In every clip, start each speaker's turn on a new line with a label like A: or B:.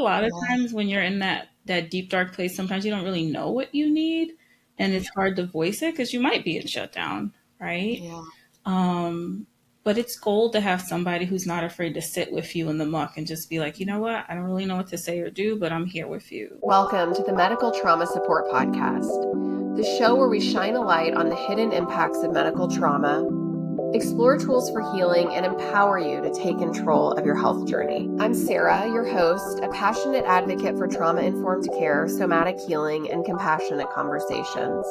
A: lot of
B: Yeah.
A: times when you're in that deep dark place, sometimes you don't really know what you need, and it's hard to voice it because you might be in shutdown, right?
B: Yeah.
A: Um, but it's gold to have somebody who's not afraid to sit with you in the muck and just be like, you know what? I don't really know what to say or do, but I'm here with you.
B: Welcome to the Medical Trauma Support Podcast, the show where we shine a light on the hidden impacts of medical trauma, explore tools for healing, and empower you to take control of your health journey. I'm Sarah, your host, a passionate advocate for trauma-informed care, somatic healing, and compassionate conversations.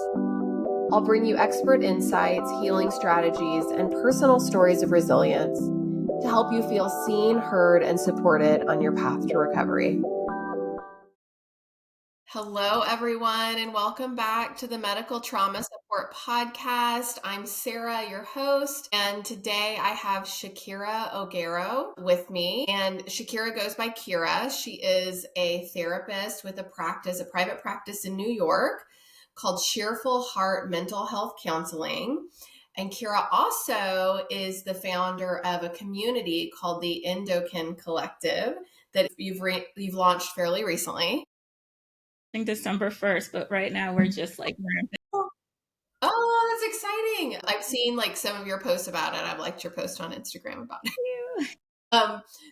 B: I'll bring you expert insights, healing strategies, and personal stories of resilience to help you feel seen, heard, and supported on your path to recovery. Hello, everyone, and welcome back to the Medical Trauma Support Podcast. I'm Sarah, your host, and today I have Shakira Ogero with me. And Shakira goes by Kira. She is a therapist with a private practice in New York called Cheerful Heart Mental Health Counseling. And Kira also is the founder of a community called the Endokin Collective that you've launched fairly recently.
A: I think December 1st, but right now we're just like ramping.
B: Oh, that's exciting. I've seen like some of your posts about it. I've liked your post on Instagram about it.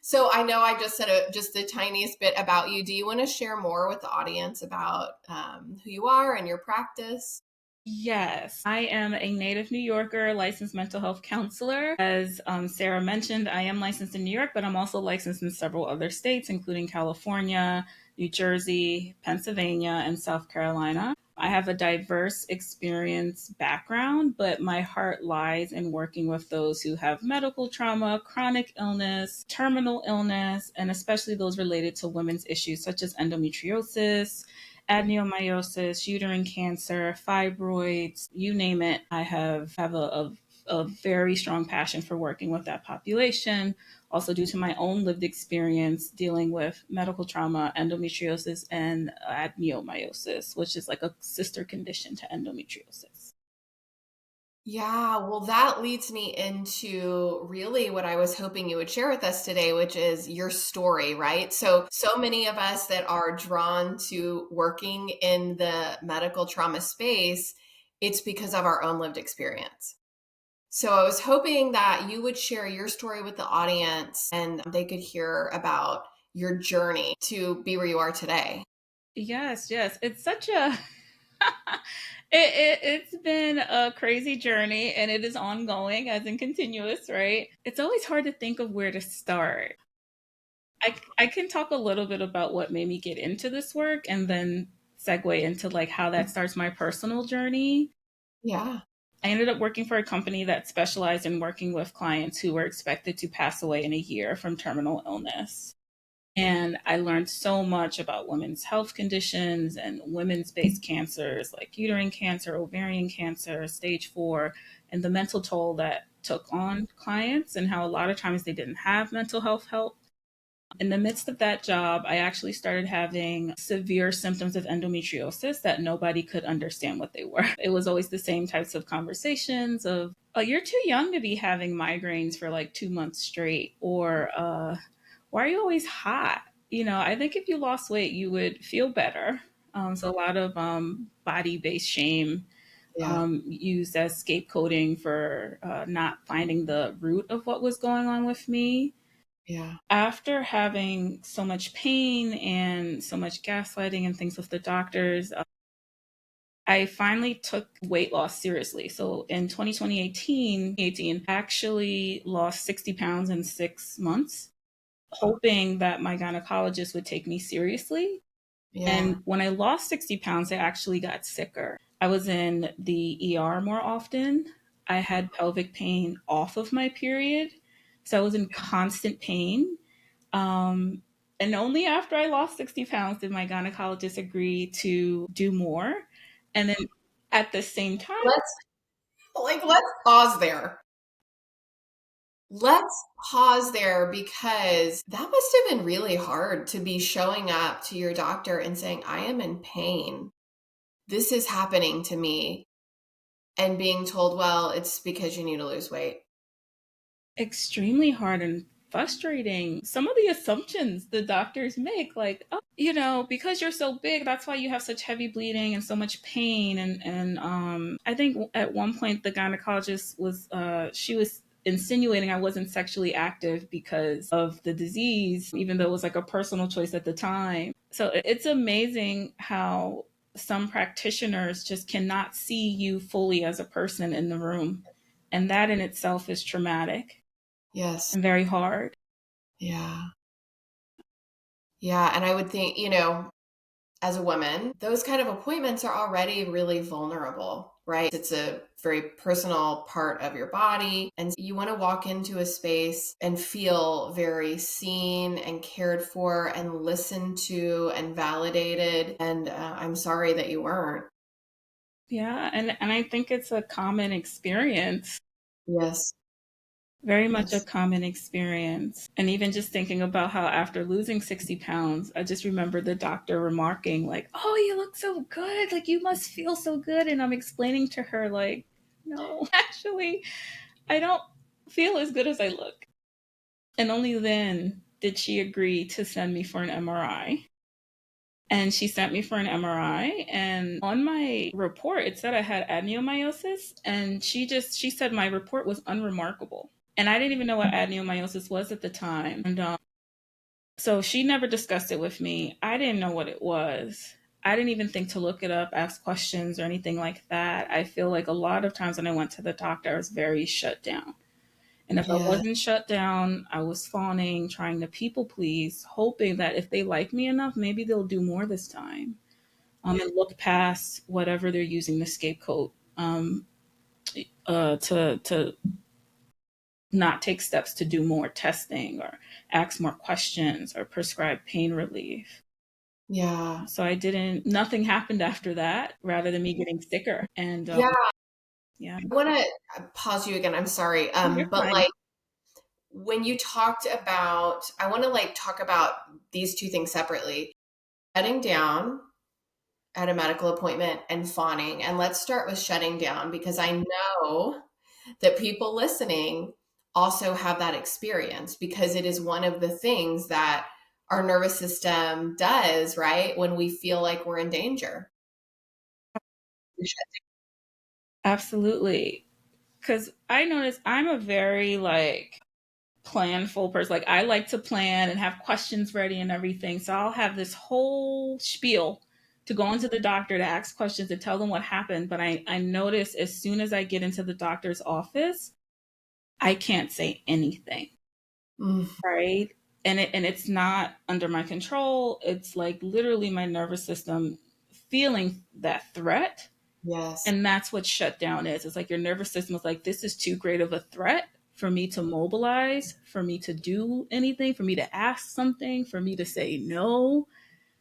B: So I know I just said just the tiniest bit about you. Do you want to share more with the audience about who you are and your practice?
A: Yes, I am a native New Yorker, licensed mental health counselor. As Sarah mentioned, I am licensed in New York, but I'm also licensed in several other states, including California, New Jersey, Pennsylvania, and South Carolina. I have a diverse experience background, but my heart lies in working with those who have medical trauma, chronic illness, terminal illness, and especially those related to women's issues such as endometriosis, adenomyosis, uterine cancer, fibroids, you name it. I have a very strong passion for working with that population, also due to my own lived experience dealing with medical trauma, endometriosis, and adenomyosis, which is like a sister condition to endometriosis.
B: Yeah, well, that leads me into really what I was hoping you would share with us today, which is your story, right? So many of us that are drawn to working in the medical trauma space, it's because of our own lived experience. So I was hoping that you would share your story with the audience and they could hear about your journey to be where you are today.
A: Yes, yes. It's such a it's been a crazy journey and it is ongoing as in continuous, right? It's always hard to think of where to start. I can talk a little bit about what made me get into this work and then segue into like how that starts my personal journey.
B: Yeah.
A: I ended up working for a company that specialized in working with clients who were expected to pass away in a year from terminal illness. And I learned so much about women's health conditions and women's based cancers like uterine cancer, ovarian cancer, stage 4, and the mental toll that took on clients and how a lot of times they didn't have mental health help. In the midst of that job, I actually started having severe symptoms of endometriosis that nobody could understand what they were. It was always the same types of conversations of, oh, you're too young to be having migraines for like 2 months straight, or why are you always hot? I think if you lost weight, you would feel better. So a lot of body-based shame
B: Yeah.
A: used as scapegoating for not finding the root of what was going on with me.
B: Yeah.
A: After having so much pain and so much gaslighting and things with the doctors, I finally took weight loss seriously. So in 2018, I actually lost 60 pounds in 6 months, hoping that my gynecologist would take me seriously.
B: Yeah.
A: And when I lost 60 pounds, I actually got sicker. I was in the ER more often. I had pelvic pain off of my period. So I was in constant pain. Um, and only after I lost 60 pounds did my gynecologist agree to do more. And then at the same time,
B: Let's pause there. Let's pause there because that must have been really hard to be showing up to your doctor and saying, I am in pain. This is happening to me. And being told, well, it's because you need to lose weight.
A: extremely hard. And frustrating. Some of the assumptions the doctors make, like, oh, because you're so big, that's why you have such heavy bleeding and so much pain. And I think at one point the gynecologist she was insinuating I wasn't sexually active because of the disease, even though it was like a personal choice at the time. So it's amazing how some practitioners just cannot see you fully as a person in the room. And that in itself is traumatic
B: Yes.
A: and very hard.
B: Yeah. Yeah. And I would think, as a woman, those kind of appointments are already really vulnerable, right? It's a very personal part of your body. And you want to walk into a space and feel very seen and cared for and listened to and validated. And I'm sorry that you weren't.
A: Yeah, and I think it's a common experience,
B: Yes.
A: very much a
B: Yes.
A: common experience. And even just thinking about how after losing 60 pounds, I just remember the doctor remarking, like, oh, you look so good. Like, you must feel so good. And I'm explaining to her, like, no, actually, I don't feel as good as I look. And only then did she agree to send me for an MRI. And she sent me for an MRI. And on my report, it said I had adenomyosis. And she said my report was unremarkable. And I didn't even know what adenomyosis was at the time. And so she never discussed it with me. I didn't know what it was. I didn't even think to look it up, ask questions, or anything like that. I feel like a lot of times when I went to the doctor, I was very shut down. And if I
B: Yeah.
A: wasn't shut down, I was fawning, trying to people please, hoping that if they like me enough, maybe they'll do more this time, and look past whatever they're using the scapegoat, to not take steps to do more testing or ask more questions or prescribe pain relief.
B: Yeah.
A: So I didn't. Nothing happened after that, rather than me getting sicker. And
B: Yeah.
A: yeah,
B: I want to pause you again. I'm sorry.
A: you're
B: But
A: fine.
B: like, when you talked about, I want to like talk about these two things separately: shutting down at a medical appointment and fawning. And let's start with shutting down, because I know that people listening also have that experience, because it is one of the things that our nervous system does, right? When we feel like we're in danger.
A: Absolutely. Because I noticed I'm a very like planful person. Like I like to plan and have questions ready and everything. So I'll have this whole spiel to go into the doctor to ask questions and tell them what happened. But I notice as soon as I get into the doctor's office, I can't say anything.
B: Mm,
A: Right. And it's not under my control. It's like literally my nervous system feeling that threat.
B: yes.
A: And that's what shutdown is. It's like your nervous system is like, this is too great of a threat for me to mobilize, for me to do anything, for me to ask something, for me to say no.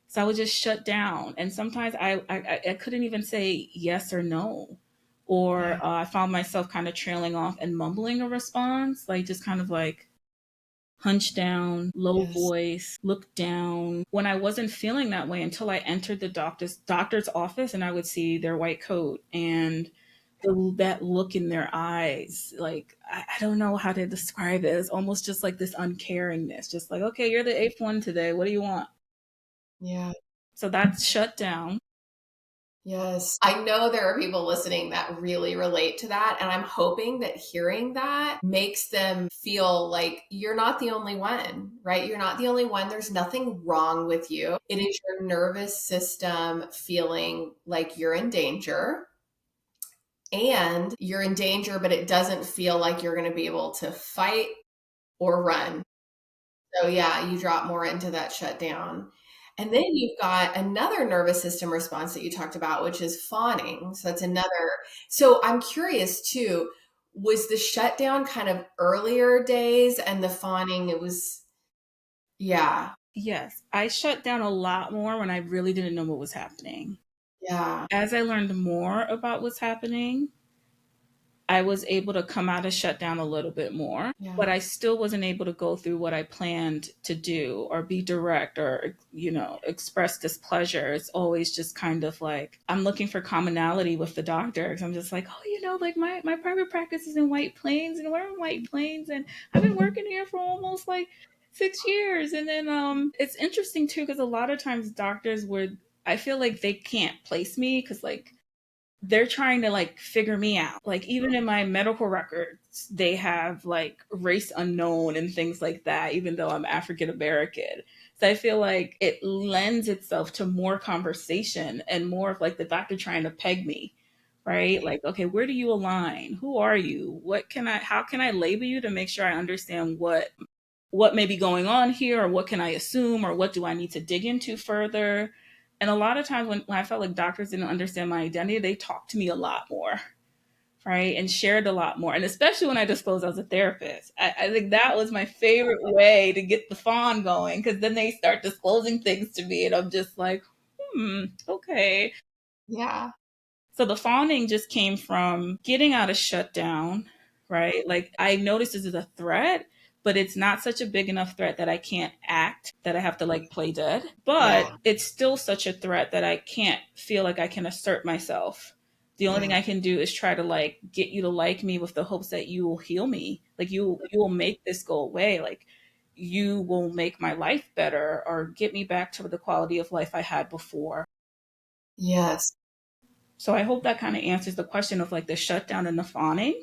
A: So I would just shut down. And sometimes I couldn't even say yes or no. Or
B: Yeah.
A: I found myself kind of trailing off and mumbling a response, like just kind of like hunch down, low
B: Yes.
A: voice, look down. When I wasn't feeling that way until I entered the doctor's office and I would see their white coat and that look in their eyes. Like I don't know how to describe it. It's almost just like this uncaringness, just like, okay, you're the eighth one today. What do you want?
B: Yeah.
A: So that's shut down.
B: Yes. I know there are people listening that really relate to that. And I'm hoping that hearing that makes them feel like you're not the only one, right? You're not the only one. There's nothing wrong with you. It is your nervous system feeling like you're in danger, and you're in danger, but it doesn't feel like you're going to be able to fight or run. So yeah, you drop more into that shutdown. And then you've got another nervous system response that you talked about, which is fawning. So that's another. So I'm curious too, was the shutdown kind of earlier days and the fawning, it was, yeah,
A: Yes, I shut down a lot more when I really didn't know what was happening.
B: yeah,
A: As I learned more about what's happening, I was able to come out of shutdown a little bit more,
B: Yeah.
A: but I still wasn't able to go through what I planned to do or be direct or, express displeasure. It's always just kind of like I'm looking for commonality with the doctors. I'm just like, oh, like my private practice is in White Plains and we're in White Plains and I've been working here for almost like 6 years. And then it's interesting too, because a lot of times doctors would, I feel like they can't place me because like they're trying to like figure me out. Like even in my medical records, they have like race unknown and things like that, even though I'm African American. So I feel like it lends itself to more conversation and more of like the doctor trying to peg me, right? Like, okay, where do you align? Who are you? How can I label you to make sure I understand what may be going on here, or what can I assume, or what do I need to dig into further? And a lot of times when I felt like doctors didn't understand my identity, they talked to me a lot more, right? And shared a lot more. And especially when I disclosed I was a therapist. I think that was my favorite way to get the fawn going, because then they start disclosing things to me and I'm just like, okay.
B: Yeah.
A: So the fawning just came from getting out of shutdown, right? Like I noticed this is a threat, but it's not such a big enough threat that I can't act, that I have to like play dead. But
B: Yeah.
A: it's still such a threat that I can't feel like I can assert myself. The only thing
B: Yeah.
A: I can do is try to like get you to like me with the hopes that you will heal me. Like you will make this go away. Like you will make my life better or get me back to the quality of life I had before.
B: Yes.
A: So I hope that kind of answers the question of like the shutdown and the fawning.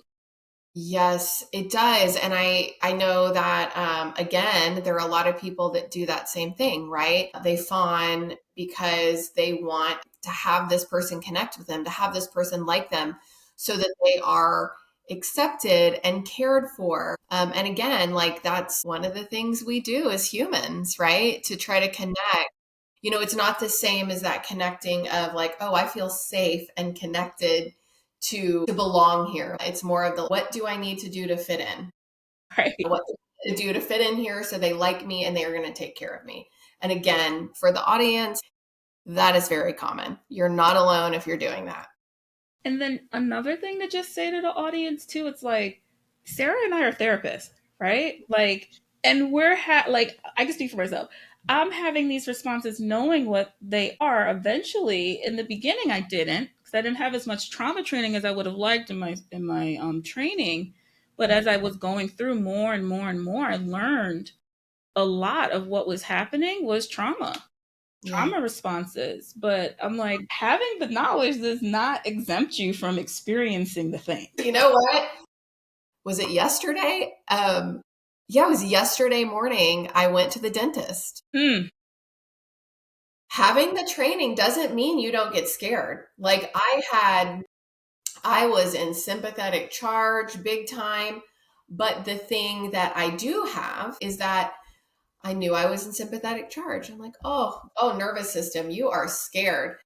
B: Yes, it does. And I know that again, there are a lot of people that do that same thing, right? They fawn because they want to have this person connect with them, to have this person like them so that they are accepted and cared for. And again, like that's one of the things we do as humans, right? To try to connect. It's not the same as that connecting of like, oh, I feel safe and connected to belong here. It's more of the what do I need to do to fit in?
A: Right.
B: What do I need to do to fit in here so they like me and they are going to take care of me. And again, for the audience, that is very common. You're not alone if you're doing that.
A: And then another thing to just say to the audience too, it's like Sarah and I are therapists, right? Like, and like I can speak for myself. I'm having these responses knowing what they are. Eventually, in the beginning, I didn't because I didn't have as much trauma training as I would have liked in my training. But as I was going through more and more and more, I learned a lot of what was happening was
B: Yeah.
A: trauma responses. But I'm like, having the knowledge does not exempt you from experiencing the thing.
B: You know what? Was it yesterday? Yeah, it was yesterday morning. I went to the dentist.
A: Hmm.
B: Having the training doesn't mean you don't get scared. Like I was in sympathetic charge big time. But the thing that I do have is that I knew I was in sympathetic charge. I'm like, oh, nervous system, you are scared.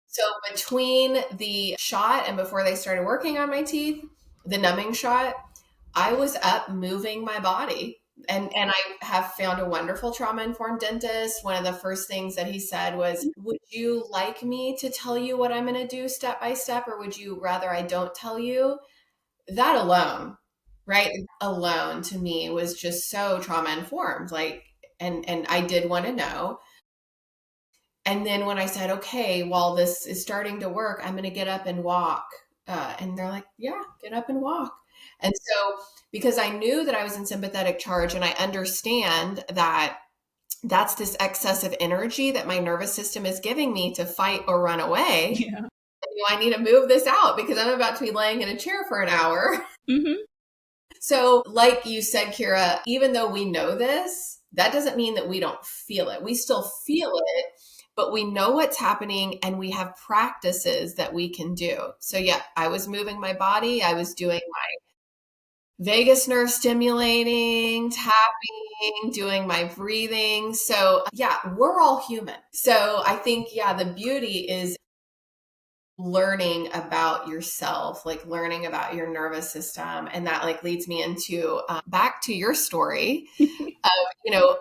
B: So between the shot and before they started working on my teeth, the numbing shot, I was up moving my body. And I have found a wonderful trauma informed dentist. One of the first things that he said was, would you like me to tell you what I'm going to do step by step, or would you rather I don't tell you? That alone, right? Alone to me was just so trauma informed. Like, and I did want to know. And then when I said, okay, while this is starting to work, I'm going to get up and walk. And they're like, yeah, get up and walk. And so, because I knew that I was in sympathetic charge and I understand that that's this excess of energy that my nervous system is giving me to fight or run away.
A: Yeah.
B: I need to move this out because I'm about to be laying in a chair for an hour.
A: Mm-hmm.
B: So, like you said, Kira, even though we know this, that doesn't mean that we don't feel it. We still feel it, but we know what's happening and we have practices that we can do. So, yeah, I was moving my body. I was doing my vagus nerve stimulating, tapping, doing my breathing. So, yeah, we're all human. So, I think, yeah, the beauty is learning about yourself, like learning about your nervous system. And that like leads me into back to your story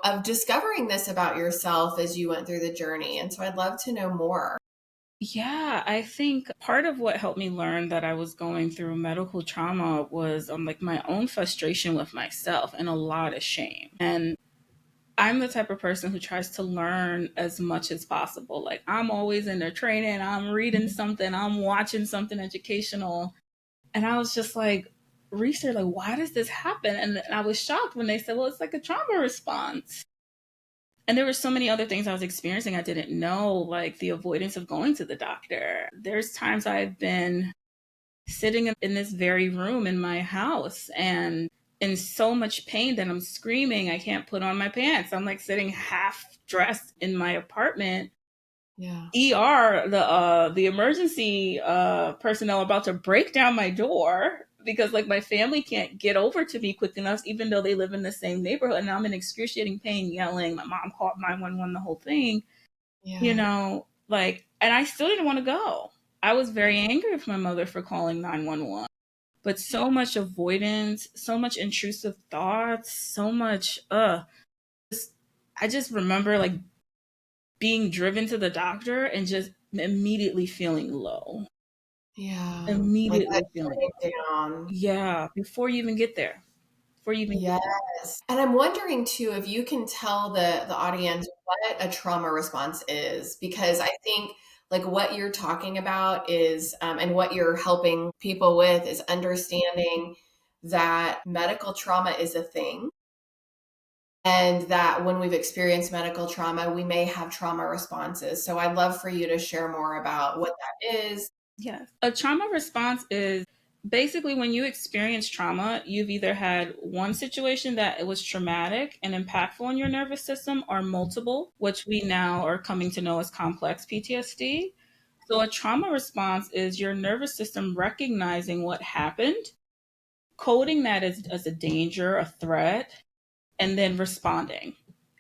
B: of discovering this about yourself as you went through the journey. And so I'd love to know more.
A: Yeah, I think part of what helped me learn that I was going through medical trauma was like my own frustration with myself and a lot of shame. And I'm the type of person who tries to learn as much as possible. Like I'm always in there training, I'm reading something, I'm watching something educational. And I was just like, research, like, why does this happen? And I was shocked when they said, well, it's like a trauma response. And there were so many other things I was experiencing I didn't know, like the avoidance of going to the doctor. There's times I've been sitting in this very room in my house and in so much pain that I'm screaming, I can't put on my pants. I'm like sitting half dressed in my apartment.
B: Yeah.
A: The emergency personnel about to break down my door because like my family can't get over to me quick enough, even though they live in the same neighborhood. And I'm in excruciating pain, yelling. My mom called 911, the whole thing,
B: Yeah.
A: like, and I still didn't want to go. I was very angry with my mother for calling 911. But so much avoidance, so much intrusive thoughts, so much, I just remember like being driven to the doctor and just immediately feeling low.
B: Yeah. Like that
A: Immediately feeling low.
B: shutting down.
A: Yeah, before you even get there. Before you even get there.
B: Yes. And I'm wondering too if you can tell the audience what a trauma response is, because I think like what you're talking about is and what you're helping people with is understanding that medical trauma is a thing, and that when we've experienced medical trauma, we may have trauma responses. So I'd love for you to share more about what that is.
A: Yes. A trauma response is basically when you experience trauma, you've either had one situation that it was traumatic and impactful on your nervous system or multiple, which we now are coming to know as complex PTSD. So a trauma response is your nervous system recognizing what happened, coding that as a danger, a threat, and then responding.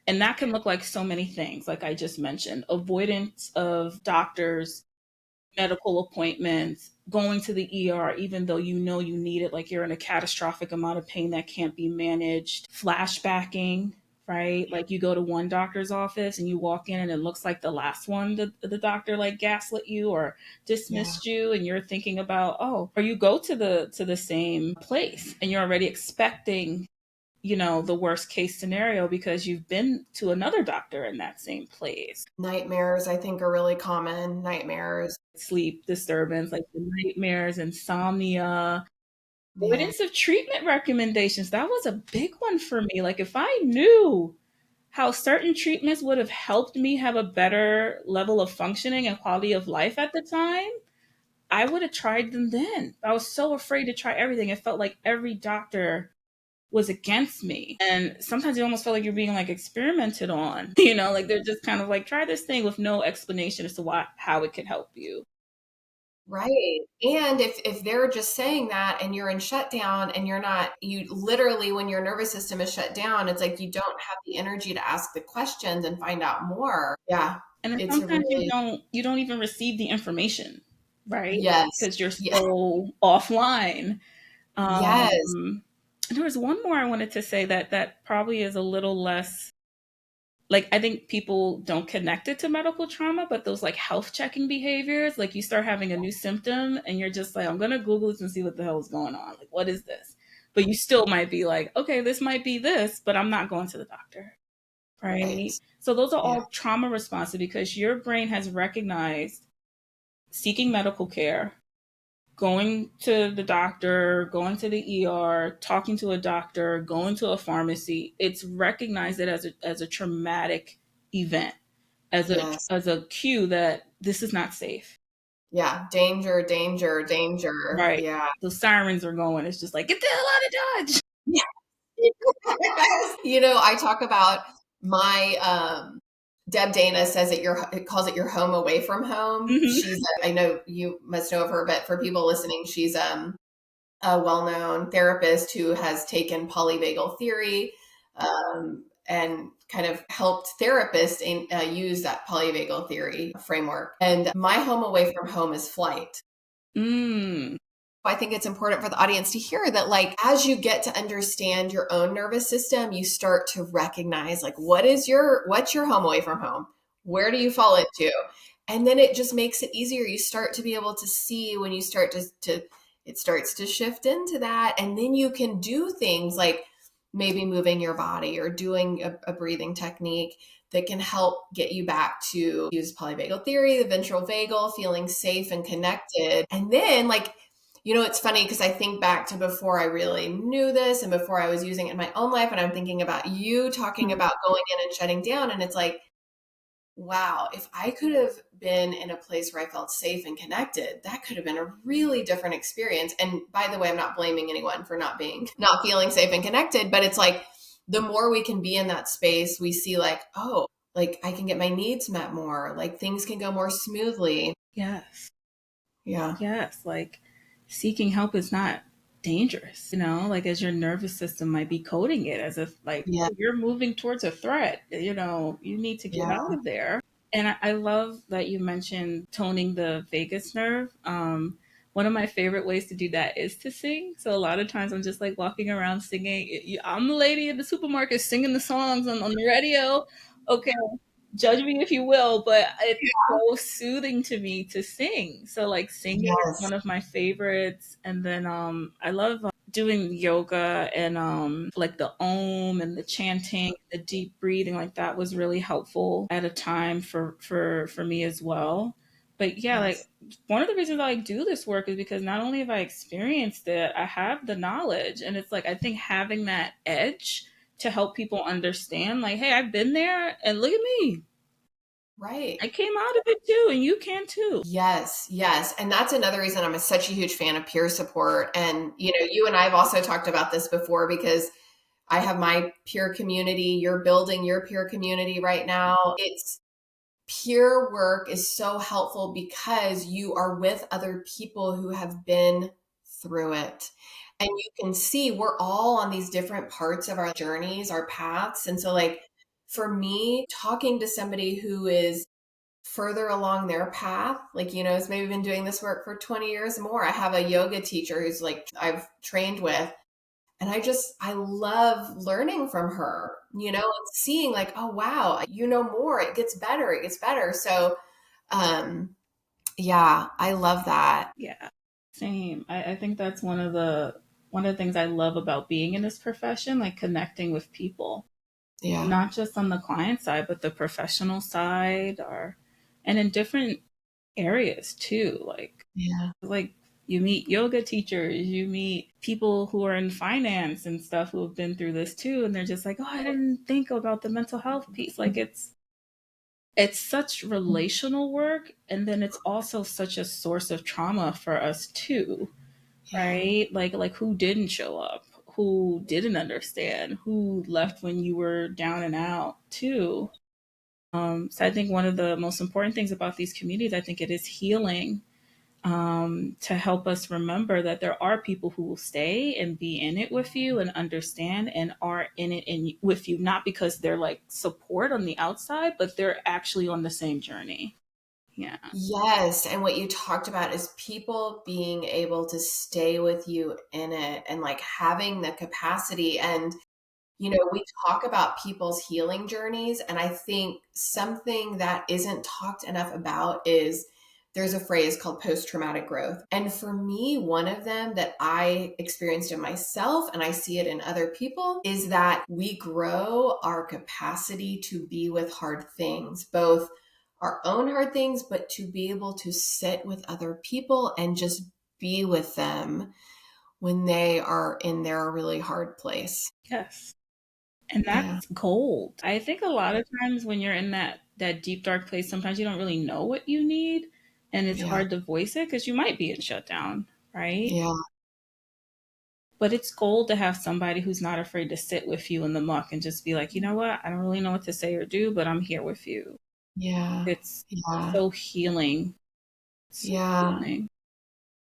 A: And that can look like so many things, like I just mentioned avoidance of doctors, medical appointments, going to the ER, even though you know you need it, like you're in a catastrophic amount of pain that can't be managed, flashbacking, right? Like you go to one doctor's office and you walk in and it looks like the last one, the doctor like gaslit you or
B: Yeah.
A: dismissed you, and you're thinking about, oh, or you go to the same place and you're already expecting the worst case scenario because you've been to another doctor in that same place.
B: Nightmares, I think, are really common. Nightmares.
A: Sleep disturbance, like the nightmares, insomnia,
B: Yeah.
A: avoidance of treatment recommendations. That was a big one for me. Like if I knew how certain treatments would have helped me have a better level of functioning and quality of life at the time, I would have tried them then. I was so afraid to try everything. It felt like every doctor was against me. And sometimes you almost feel like you're being like experimented on, like they're just kind of like, try this thing with no explanation as to how it could help you.
B: Right. And if they're just saying that and you're in shutdown and you're not, you literally, when your nervous system is shut down, it's like you don't have the energy to ask the questions and find out more. Yeah.
A: And then
B: It's a
A: sometimes
B: really,
A: you don't even receive the information, right?
B: yes.
A: Because you're
B: Yeah.
A: so offline.
B: Yes.
A: There was one more I wanted to say that probably is a little less, like I think people don't connect it to medical trauma, but those like health checking behaviors, like you start having a new symptom and you're just like, I'm gonna Google this and see what the hell is going on. Like, what is this? But you still might be like, okay, this might be this, but I'm not going to the doctor.
B: Right.
A: Right. So those are
B: Yeah.
A: all trauma responses because your brain has recognized seeking medical care, going to the doctor, going to the ER, talking to a doctor, going to a pharmacy. It's recognized it as a traumatic event,
B: Yes.
A: as a cue that this is not safe.
B: Yeah. Danger, danger, danger.
A: Right.
B: Yeah.
A: The sirens are going. It's just like, get the hell out of Dodge.
B: I talk about my Deb Dana says it calls it your home away from home.
A: Hmm.
B: I know you must know of her, but for people listening, she's a well-known therapist who has taken polyvagal theory and kind of helped therapists use that polyvagal theory framework. And my home away from home is flight.
A: Mm.
B: I think it's important for the audience to hear that, like, as you get to understand your own nervous system, you start to recognize, like, what's your home away from home? Where do you fall into? And then it just makes it easier. You start to be able to see when you start to it starts to shift into that. And then you can do things like maybe moving your body or doing a breathing technique that can help get you back to use polyvagal theory, the ventral vagal, feeling safe and connected. And then like, it's funny because I think back to before I really knew this and before I was using it in my own life. And I'm thinking about you talking about going in and shutting down. And it's like, wow, if I could have been in a place where I felt safe and connected, that could have been a really different experience. And by the way, I'm not blaming anyone for not feeling safe and connected, but it's like the more we can be in that space, we see like, oh, like I can get my needs met more, like things can go more smoothly.
A: Yes.
B: Yeah.
A: Yes. Like seeking help is not dangerous, like as your nervous system might be coding it as if like,
B: Yeah.
A: oh, you're moving towards a threat, you need to get
B: Yeah.
A: out of there. And I love that you mentioned toning the vagus nerve. One of my favorite ways to do that is to sing. So a lot of times I'm just like walking around singing. I'm the lady in the supermarket singing the songs on the radio. Okay, judge me if you will, but it's so soothing to me to sing. So like singing is
B: Yes.
A: one of my favorites. And then I love doing yoga and like the om and the chanting, the deep breathing, like that was really helpful at a time for me as well. But yeah, like
B: Yes.
A: one of the reasons I do this work is because not only have I experienced it, I have the knowledge. And it's like I think having that edge to help people understand, like, hey, I've been there and look at me.
B: Right.
A: I came out of it too, and you can too.
B: Yes, yes. And that's another reason I'm such a huge fan of peer support. And, you and I have also talked about this before because I have my peer community. You're building your peer community right now. It's peer work is so helpful because you are with other people who have been through it. And you can see we're all on these different parts of our journeys, our paths. And so, like, for me, talking to somebody who is further along their path, like, has maybe been doing this work for 20 years more. I have a yoga teacher who's like, I've trained with, and I love learning from her, and seeing like, oh, wow, more, it gets better, it gets better. So, yeah, I love that.
A: Yeah, same. I think that's one of the things I love about being in this profession, like connecting with people,
B: Yeah.
A: not just on the client side, but the professional side, or and in different areas too.
B: Yeah.
A: Like you meet yoga teachers, you meet people who are in finance and stuff who have been through this too, and they're just like, oh, I didn't think about the mental health piece. Like it's such relational work, and then it's also such a source of trauma for us too,
B: Yeah.
A: right? Like who didn't show up, who didn't understand, who left when you were down and out too. So I think one of the most important things about these communities, I think it is healing, to help us remember that there are people who will stay and be in it with you and understand and are in it with you, not because they're like support on the outside, but they're actually on the same journey. Yeah.
B: Yes. And what you talked about is people being able to stay with you in it and like having the capacity. And we talk about people's healing journeys, and I think something that isn't talked enough about is there's a phrase called post-traumatic growth. And for me, one of them that I experienced in myself and I see it in other people is that we grow our capacity to be with hard things, both our own hard things, but to be able to sit with other people and just be with them when they are in their really hard place.
A: Yes. And
B: Yeah.
A: that's gold. I think a lot of times when you're in that deep dark place, sometimes you don't really know what you need, and it's
B: Yeah.
A: hard to voice it because you might be in shutdown, right?
B: Yeah.
A: But it's gold to have somebody who's not afraid to sit with you in the muck and just be like, you know what? I don't really know what to say or do, but I'm here with you.
B: Yeah.
A: It's
B: Yeah.
A: so healing. So
B: Yeah.
A: healing.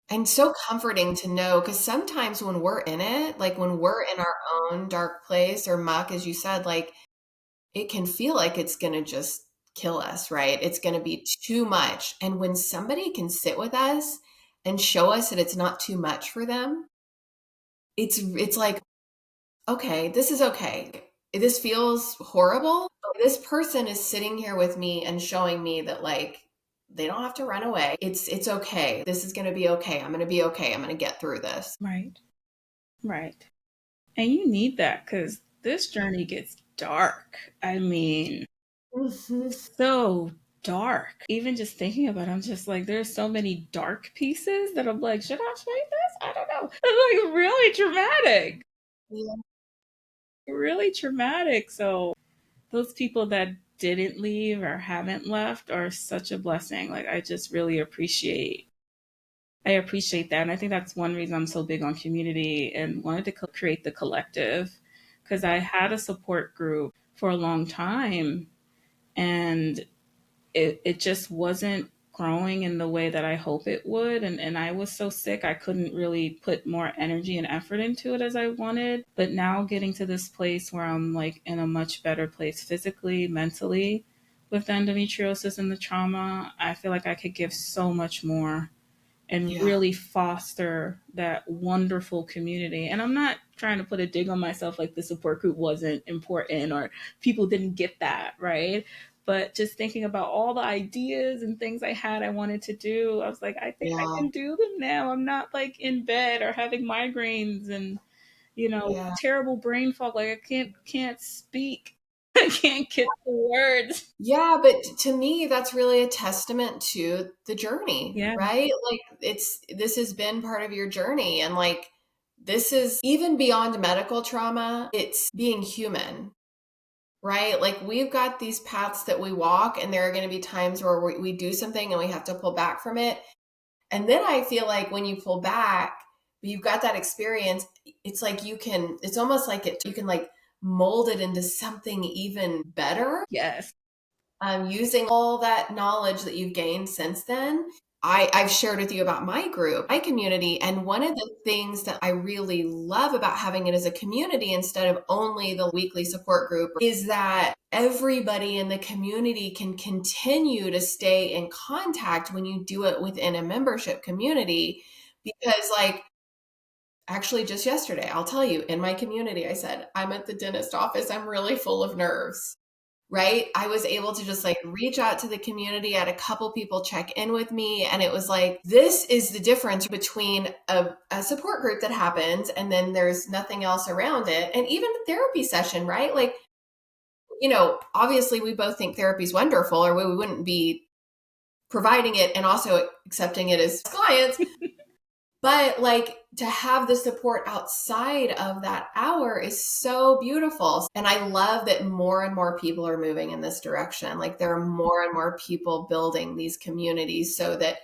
B: And so comforting to know because sometimes when we're in it, like when we're in our own dark place or muck, as you said, like it can feel like it's going to just kill us, right? It's going to be too much. And when somebody can sit with us and show us that it's not too much for them, it's like, okay, this is okay. This feels horrible. But this person is sitting here with me and showing me that like They don't have to run away. It's okay. This is going to be okay. I'm going to be okay. I'm going to get through this.
A: Right. Right. And you need that because this journey gets dark. I mean,
B: Mhm.
A: so dark. Even just thinking about it, I'm just like, there's so many dark pieces that I'm like, should I say this? I don't know. It's like really dramatic.
B: Yeah.
A: Really traumatic. So those people that didn't leave or haven't left are such a blessing. Like I just really appreciate that. And I think that's one reason I'm so big on community and wanted to create the collective because I had a support group for a long time and it just wasn't growing in the way that I hope it would. And I was so sick, I couldn't really put more energy and effort into it as I wanted. But now getting to this place where I'm like in a much better place physically, mentally with the endometriosis and the trauma, I feel like I could give so much more and
B: Yeah.
A: really foster that wonderful community. And I'm not trying to put a dig on myself like the support group wasn't important or people didn't get that, right? But just thinking about all the ideas and things I had I wanted to do, I was like, I think I
B: Yeah.
A: can do them now. I'm not like in bed or having migraines and,
B: Yeah.
A: terrible brain fog. Like I can't speak. I can't get the words.
B: Yeah, but to me, that's really a testament to the journey,
A: Yeah.
B: right? Like this has been part of your journey. And like, this is even beyond medical trauma, it's being human, right? Like we've got these paths that we walk, and there are going to be times where we do something and we have to pull back from it. And then I feel like when you pull back, you've got that experience, it's like it's almost like you can like mold it into something even better,
A: Yes.
B: using all that knowledge that you've gained since then. I've shared with you about my group, my community. And one of the things that I really love about having it as a community instead of only the weekly support group is that everybody in the community can continue to stay in contact when you do it within a membership community. Because, like, actually, just yesterday, I'll tell you, in my community, I said, I'm at the dentist office. I'm really full of nerves, right? I was able to just like reach out to the community. I had a couple people check in with me. And it was like, this is the difference between a support group that happens and then there's nothing else around it. And even a therapy session, right? Like, obviously we both think therapy is wonderful, or we wouldn't be providing it and also accepting it as clients. But like, to have the support outside of that hour is so beautiful. And I love that more and more people are moving in this direction. Like there are more and more people building these communities so that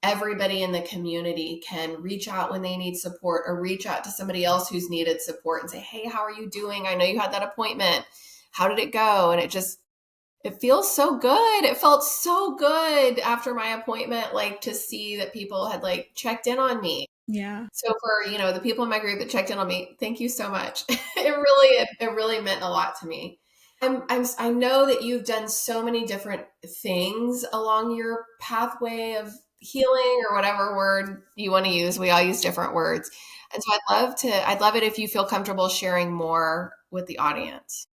B: everybody in the community can reach out when they need support, or reach out to somebody else who's needed support and say, hey, how are you doing? I know you had that appointment. How did it go? And it feels so good. It felt so good after my appointment, like to see that people had like checked in on me.
A: Yeah.
B: So for, the people in my group that checked in on me, thank you so much. It really meant a lot to me. I know that you've done so many different things along your pathway of healing, or whatever word you want to use. We all use different words. And so I'd love it if you feel comfortable sharing more with the audience.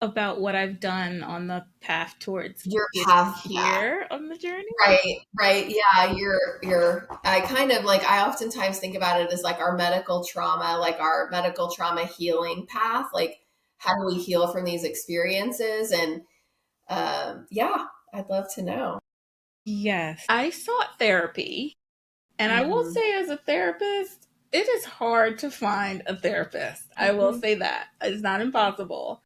A: About what I've done on the path towards
B: Your
A: getting
B: path, yeah.
A: here on the journey.
B: Right. Yeah, I kind of like, I oftentimes think about it as like our medical trauma healing path. Like, how do we heal from these experiences? And yeah, I'd love to know.
A: Yes. I sought therapy, and I will
B: Hmm.
A: say, as a therapist, it is hard to find a therapist. I will
B: Hmm.
A: say that. It's not impossible.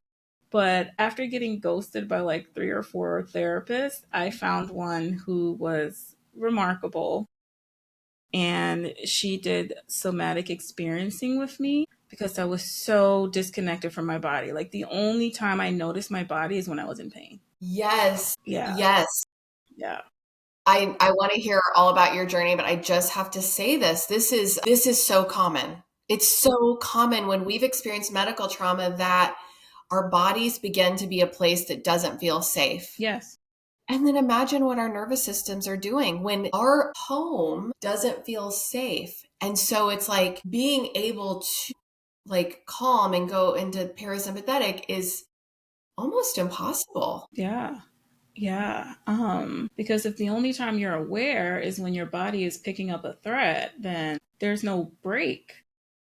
A: But after getting ghosted by like 3 or 4 therapists, I found one who was remarkable. And she did somatic experiencing with me because I was so disconnected from my body. Like the only time I noticed my body is when I was in pain.
B: Yes,
A: Yeah.
B: yes.
A: Yeah.
B: I want to hear all about your journey, but I just have to say this. This is so common. It's so common when we've experienced medical trauma that our bodies begin to be a place that doesn't feel safe.
A: Yes.
B: And then imagine what our nervous systems are doing when our home doesn't feel safe. And so it's like being able to like calm and go into parasympathetic is almost impossible.
A: Yeah. Yeah. Because if the only time you're aware is when your body is picking up a threat, then there's no break.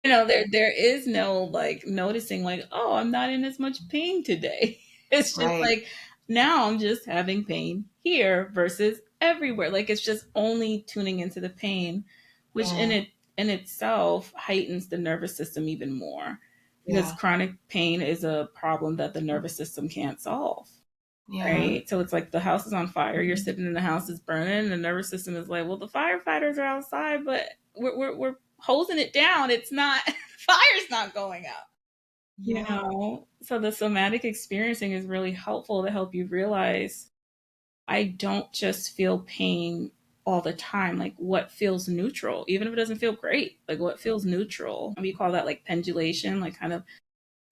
A: There is no like noticing like, oh, I'm not in as much pain today. It's just
B: Right.
A: like now I'm just having pain here versus everywhere. Like it's just only tuning into the pain, which
B: Yeah.
A: in itself heightens the nervous system even more because
B: Yeah.
A: chronic pain is a problem that the nervous system can't solve.
B: Yeah.
A: Right. So it's like the house is on fire. You're sitting in the house is burning. And the nervous system is like, well, the firefighters are outside, but we're hosing it down. It's not, fire's not going out.
B: Yeah.
A: So the somatic experiencing is really helpful to help you realize I don't just feel pain all the time. Like what feels neutral, even if it doesn't feel great, like what feels neutral. And we call that like pendulation, like kind of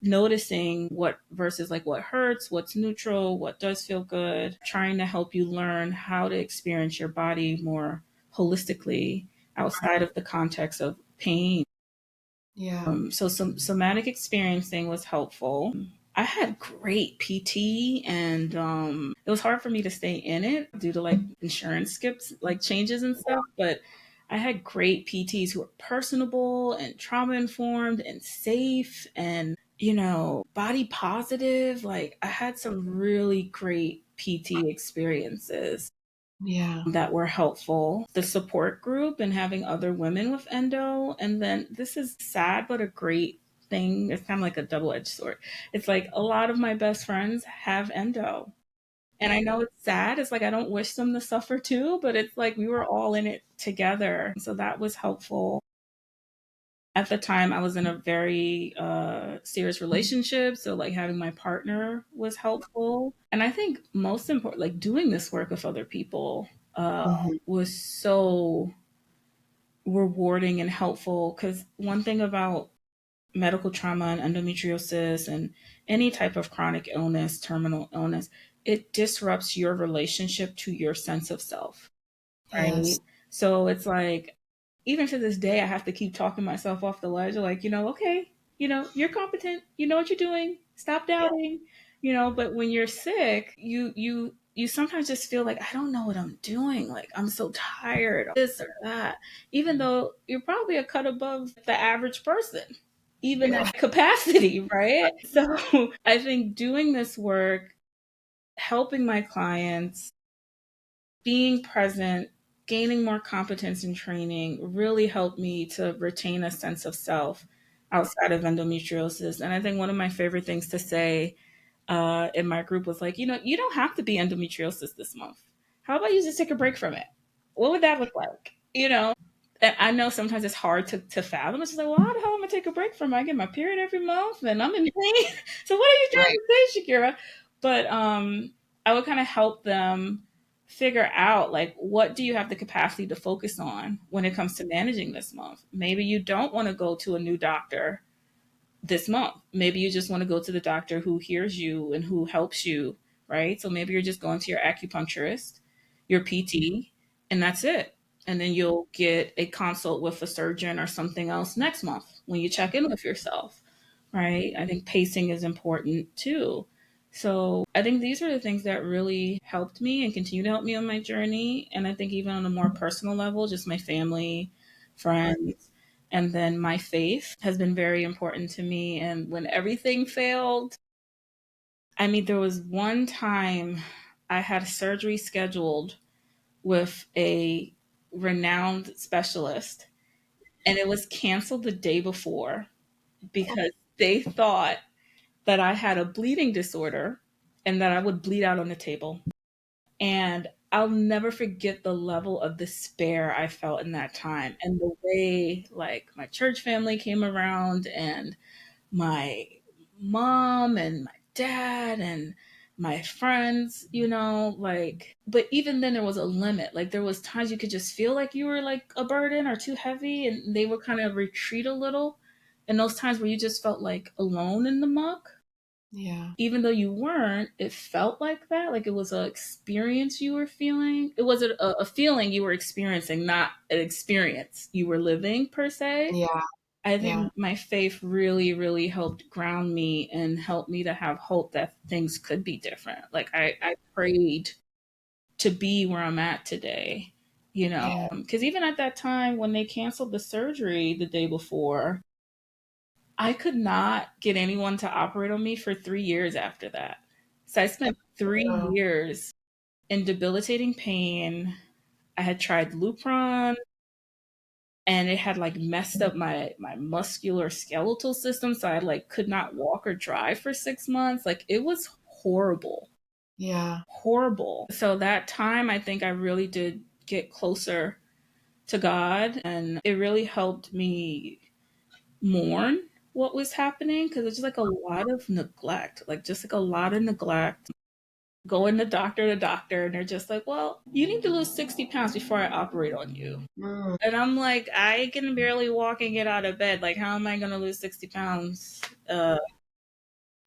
A: noticing what versus like what hurts, what's neutral, what does feel good, trying to help you learn how to experience your body more holistically outside of the context of pain.
B: Yeah.
A: So some somatic experiencing was helpful. I had great PT and it was hard for me to stay in it due to like insurance skips, like changes and stuff. But I had great PTs who were personable and trauma informed and safe and, body positive. Like I had some really great PT experiences
B: Yeah.
A: that were helpful. The support group and having other women with endo. And then this is sad, but a great thing. It's kind of like a double edged sword. It's like a lot of my best friends have endo. And I know it's sad. It's like I don't wish them to suffer too, but it's like we were all in it together. So that was helpful. At the time, I was in a very serious relationship. So, like, having my partner was helpful. And I think most important, like, doing this work with other people
B: Mhm.
A: was so rewarding and helpful. Because one thing about medical trauma and endometriosis and any type of chronic illness, terminal illness, it disrupts your relationship to your sense of self,
B: Yes.
A: right? So it's like, even to this day, I have to keep talking myself off the ledge. Like, okay, you're competent. You know what you're doing. Stop doubting. But when you're sick, you sometimes just feel like I don't know what I'm doing. Like I'm so tired, this or that. Even though you're probably a cut above the average person, even
B: Yeah.
A: at capacity, right? So I think doing this work, helping my clients, being present, gaining more competence and training really helped me to retain a sense of self outside of endometriosis. And I think one of my favorite things to say in my group was like, you don't have to be endometriosis this month. How about you just take a break from it? What would that look like? And I know sometimes it's hard to fathom. It's just like, well, how the hell am I gonna take a break from it? I get my period every month and I'm in pain. So what are you trying
B: Right.
A: to say, Shakira? But I would kind of help them figure out like what do you have the capacity to focus on when it comes to managing this month. Maybe you don't want to go to a new doctor this month. Maybe you just want to go to the doctor who hears you and who helps you, right? So maybe you're just going to your acupuncturist, your PT, and that's it. And then you'll get a consult with a surgeon or something else next month when you check in with yourself, right? I think pacing is important too. So I think these are the things that really helped me and continue to help me on my journey. And I think even on a more personal level, just my family, friends, and then my faith has been very important to me. And when everything failed, I mean, there was one time I had a surgery scheduled with a renowned specialist, and it was canceled the day before because they thought that I had a bleeding disorder and that I would bleed out on the table. And I'll never forget the level of despair I felt in that time and the way like my church family came around and my mom and my dad and my friends, like but even then there was a limit. Like there was times you could just feel like you were like a burden or too heavy and they would kind of retreat a little. And those times where you just felt like alone in the muck,
B: Yeah.
A: even though you weren't, it felt like that. Like it was an experience you were feeling. It was a feeling you were experiencing, not an experience you were living per se.
B: Yeah.
A: I
B: Yeah.
A: think my faith really, really helped ground me and helped me to have hope that things could be different. Like I prayed to be where I'm at today, you know,
B: Yeah.
A: because even at that time when they canceled the surgery the day before, I could not get anyone to operate on me for 3 years after that. So I spent three
B: Oh,
A: years in debilitating pain. I had tried Lupron and it had like messed up my muscular skeletal system. So I like could not walk or drive for 6 months. Like it was horrible,
B: yeah.
A: horrible. So that time I think I really did get closer to God and it really helped me mourn what was happening because it's just like a lot of neglect, like just like a lot of neglect. Going to doctor, and they're just like, well, you need to lose 60 pounds before I operate on you.
B: Mm,
A: And I'm like, I can barely walk and get out of bed. Like, how am I going to lose 60 pounds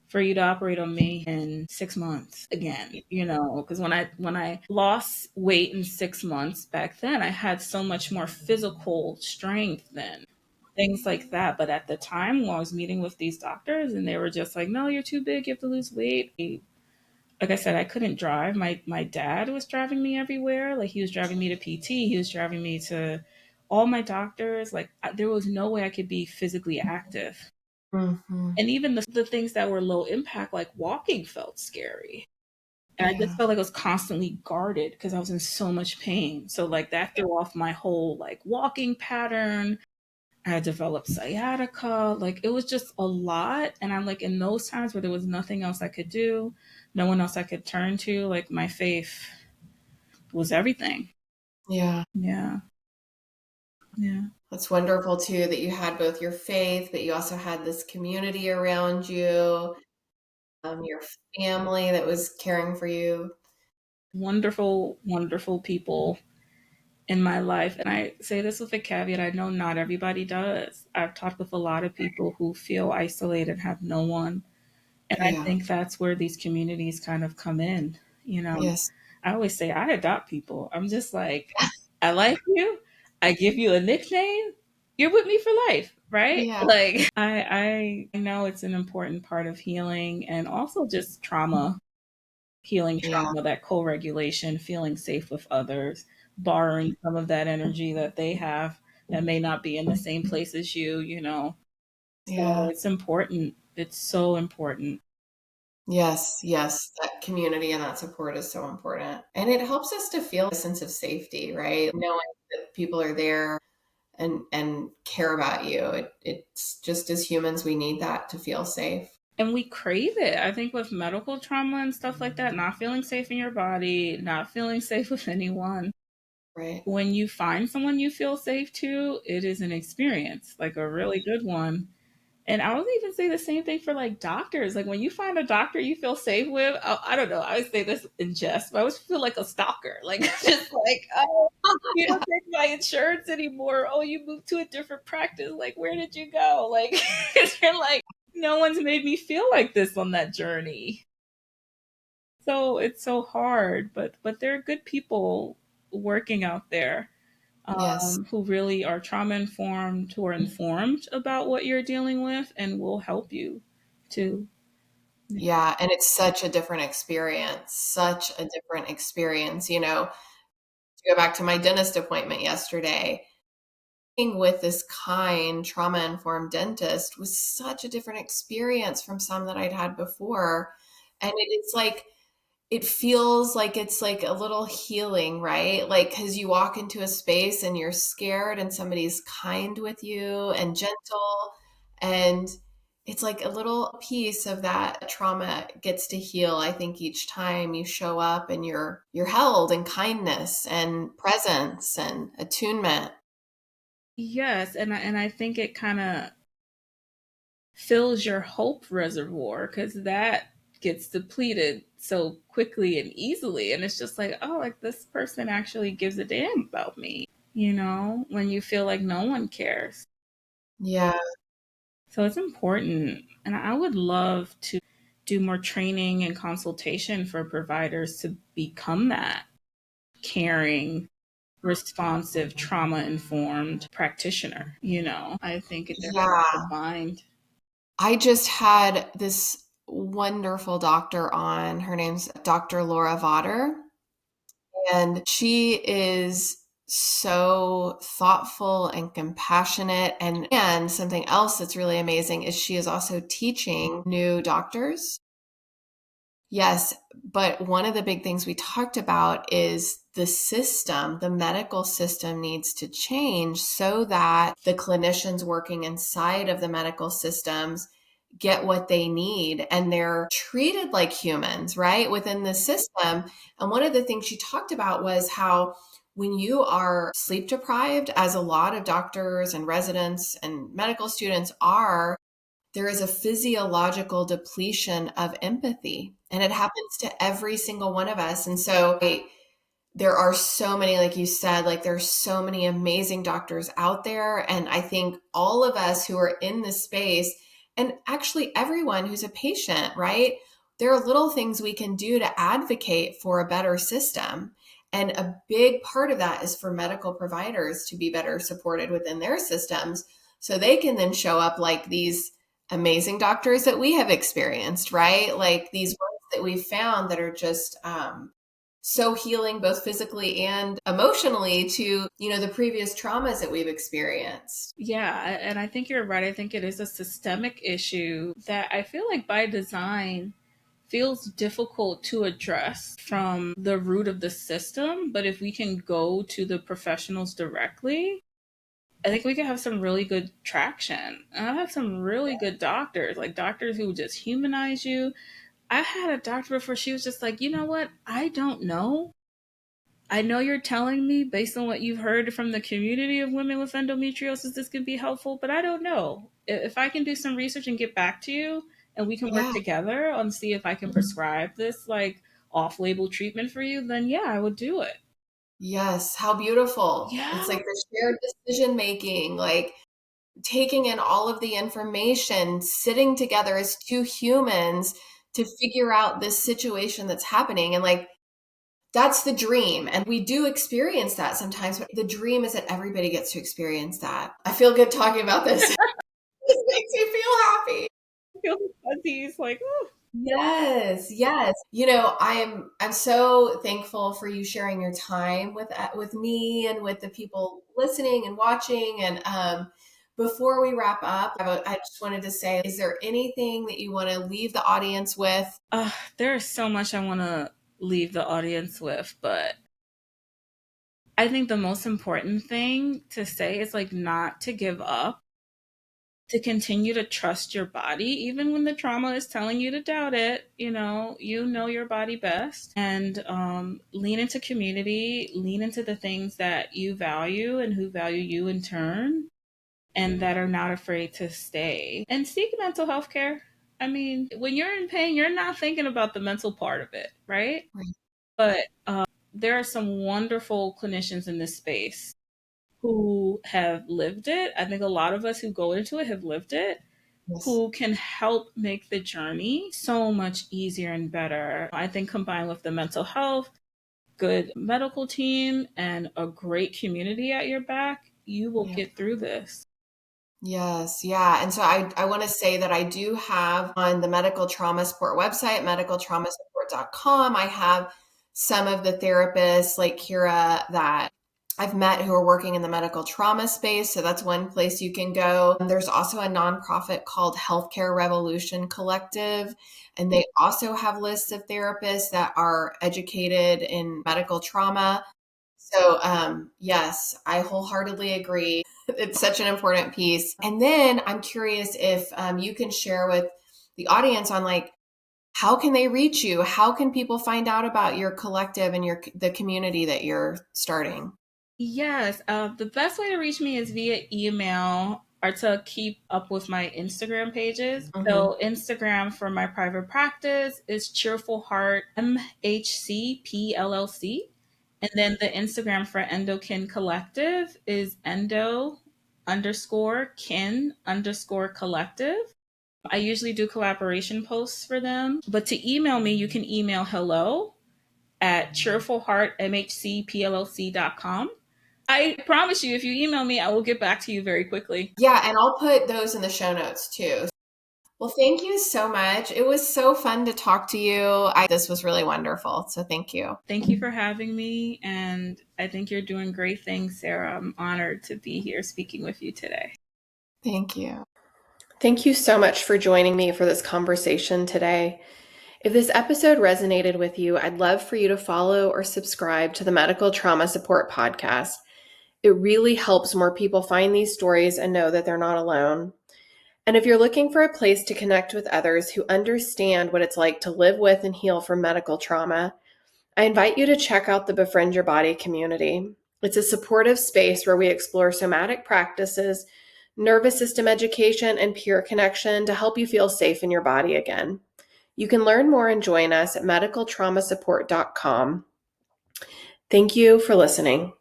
A: for you to operate on me in 6 months again? You know, because when I lost weight in 6 months back then, I had so much more physical strength then things like that. But at the time, when I was meeting with these doctors, and they were just like, "No, you're too big. You have to lose weight." Like I said, I couldn't drive. My dad was driving me everywhere. Like he was driving me to PT. He was driving me to all my doctors. Like there was no way I could be physically active.
B: hmm.
A: And even the things that were low impact, like walking, felt scary. And I just
B: Yeah.
A: felt like I was constantly guarded because I was in so much pain. So like that threw off my whole like walking pattern. I had developed sciatica. Like it was just a lot. And I'm like, in those times where there was nothing else I could do, no one else I could turn to, like my faith was everything.
B: Yeah.
A: Yeah. Yeah.
B: It's wonderful too that you had both your faith, but you also had this community around you, your family that was caring for you.
A: Wonderful, wonderful people in my life. And I say this with a caveat I know not everybody does. I've talked with a lot of people who feel isolated, have no one. And I
B: Yeah.
A: think that's where these communities kind of come in. You know,
B: Yes.
A: I always say I adopt people. I'm just like, I like you. I give you a nickname. You're with me for life, right?
B: Yeah.
A: Like I know it's an important part of healing and also just trauma, healing
B: Yeah.
A: trauma, that co-regulation, feeling safe with others, borrowing some of that energy that they have that may not be in the same place as you, you know. So
B: Yeah.
A: it's important. It's so important.
B: Yes. Yes. That community and that support is so important. And it helps us to feel a sense of safety, right? Knowing that people are there and care about you. It's just as humans, we need that to feel safe.
A: And we crave it. I think with medical trauma and stuff like that, not feeling safe in your body, not feeling safe with anyone,
B: Right.
A: when you find someone you feel safe to, it is an experience, like a really good one. And I would even say the same thing for like doctors. Like when you find a doctor you feel safe with, I don't know, I would say this in jest, but I always feel like a stalker. Like just like, oh, you don't take my insurance anymore. Oh, you moved to a different practice. Like, where did you go? Like, 'cause you're like, no one's made me feel like this on that journey. So it's so hard, but there are good people working out there
B: Yes.
A: who really are trauma informed, who are informed about what you're dealing with, and will help you too.
B: Yeah. And it's such a different experience, such a different experience. To go back to my dentist appointment yesterday, being with this kind, trauma informed dentist was such a different experience from some that I'd had before. And it's like, it feels like it's like a little healing, right? Like, because you walk into a space and you're scared, and somebody's kind with you and gentle. And it's like a little piece of that trauma gets to heal, I think, each time you show up and you're held in kindness and presence and attunement.
A: Yes, and I think it kind of fills your hope reservoir because that gets depleted so quickly and easily, and it's just like, oh, like this person actually gives a damn about me. You know, when you feel like no one cares.
B: Yeah.
A: So it's important. And I would love to do more training and consultation for providers to become that caring responsive, trauma informed practitioner. I think they're hard to
B: Yeah.
A: find.
B: I just had this wonderful doctor on. Her name's Dr. Laura Votter, and she is so thoughtful and compassionate. And something else that's really amazing is she is also teaching new doctors. Yes, but one of the big things we talked about is the system, the medical system needs to change so that the clinicians working inside of the medical systems get what they need and they're treated like humans, right? Within the system. And one of the things she talked about was how when you are sleep deprived, as a lot of doctors and residents and medical students are, there is a physiological depletion of empathy, and it happens to every single one of us. And so there are so many, like you said, like there's so many amazing doctors out there. And I think all of us who are in this space, and actually everyone who's a patient, right? There are little things we can do to advocate for a better system. And a big part of that is for medical providers to be better supported within their systems so they can then show up like these amazing doctors that we have experienced, right? Like these ones that we've found that are just so healing both physically and emotionally to, the previous traumas that we've experienced.
A: Yeah, and I think you're right. I think it is a systemic issue that I feel like by design feels difficult to address from the root of the system. But if we can go to the professionals directly, I think we can have some really good traction. And I've had some really good doctors, like doctors who just humanize you. I had a doctor before, she was just like, you know what? I don't know. I know you're telling me based on what you've heard from the community of women with endometriosis, this could be helpful, but I don't know. If I can do some research and get back to you and we can work
B: Yeah.
A: together on see if I can prescribe this like off-label treatment for you, then yeah, I would do it.
B: Yes. How beautiful.
A: Yeah.
B: It's like the shared decision making, like taking in all of the information, sitting together as two humans to figure out this situation that's happening. And like, that's the dream. And we do experience that sometimes, but the dream is that everybody gets to experience that. I feel good talking about this. This makes me feel happy.
A: Feel the fuzzies like, oh.
B: Yes, yes. I'm so thankful for you sharing your time with me and with the people listening and watching. And before we wrap up, I just wanted to say, is there anything that you want to leave the audience with?
A: There's so much I want to leave the audience with, but I think the most important thing to say is like not to give up, to continue to trust your body, even when the trauma is telling you to doubt it. You know your body best, and lean into community, lean into the things that you value and who value you in turn, and that are not afraid to stay and seek mental health care. I mean, when you're in pain, you're not thinking about the mental part of it, right?
B: Right.
A: But there are some wonderful clinicians in this space who have lived it. I think a lot of us who go into it have lived it,
B: Yes.
A: who can help make the journey so much easier and better. I think combined with the mental health, good medical team, and a great community at your back, you will
B: Yeah.
A: get through this.
B: Yes, yeah. And so I want to say that I do have on the medical trauma support website, medicaltraumasupport.com, I have some of the therapists like Kira that I've met who are working in the medical trauma space. So that's one place you can go. And there's also a nonprofit called Healthcare Revolution Collective. And they also have lists of therapists that are educated in medical trauma. So, yes, I wholeheartedly agree. It's such an important piece. And then I'm curious if you can share with the audience on like, how can they reach you? How can people find out about your collective and the community that you're starting?
A: Yes, the best way to reach me is via email or to keep up with my Instagram pages.
B: Hmm.
A: So Instagram for my private practice is Cheerful Heart MHCPLLC. And then the Instagram for Endokin Collective is endo underscore kin underscore collective. I usually do collaboration posts for them. But to email me, you can email hello at cheerfulheartmhcpllc.com. I promise you, if you email me, I will get back to you very quickly.
B: Yeah, and I'll put those in the show notes too. Well, thank you so much. It was so fun to talk to you. This was really wonderful. So thank you.
A: Thank you for having me. And I think you're doing great things, Sarah. I'm honored to be here speaking with you today.
B: Thank you. Thank you so much for joining me for this conversation today. If this episode resonated with you, I'd love for you to follow or subscribe to the Medical Trauma Support Podcast. It really helps more people find these stories and know that they're not alone. And if you're looking for a place to connect with others who understand what it's like to live with and heal from medical trauma, I invite you to check out the Befriend Your Body community. It's a supportive space where we explore somatic practices, nervous system education, and peer connection to help you feel safe in your body again. You can learn more and join us at medicaltraumasupport.com. Thank you for listening.